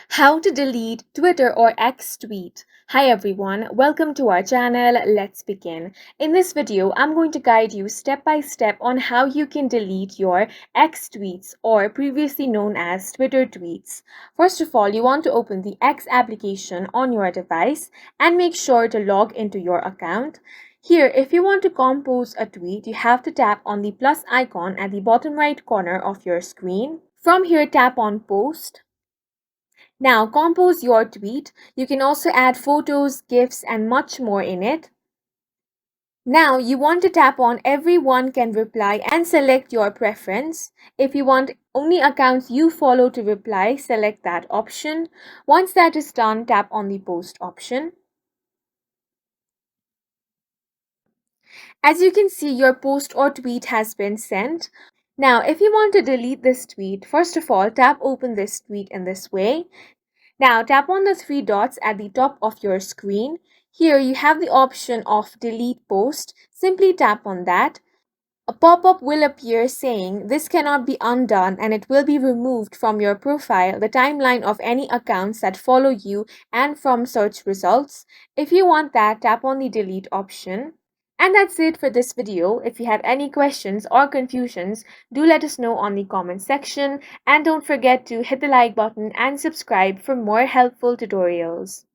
How to delete Twitter or X tweet. Hi everyone, welcome to our channel. Let's begin. In this video, I'm going to guide you step by step on how you can delete your X tweets or previously known as Twitter tweets. First of all, you want to open the X application on your device and make sure to log into your account. Here, if you want to compose a tweet, you have to tap on the plus icon at the bottom right corner of your screen. From here, tap on Post. Now, compose your tweet. You can also add photos, GIFs, and much more in it. Now, you want to tap on Everyone can reply and select your preference. If you want only accounts you follow to reply, select that option. Once that is done, tap on the Post option. As you can see, your post or tweet has been sent. Now, if you want to delete this tweet, first of all, tap open this tweet in this way. Now tap on the three dots at the top of your screen. Here you have the option of delete post. Simply tap on that. A pop-up will appear saying this cannot be undone and it will be removed from your profile, the timeline of any accounts that follow you and from search results. If you want that, tap on the delete option. And that's it for this video. If you have any questions or confusions, do let us know on the comment section and don't forget to hit the like button and subscribe for more helpful tutorials.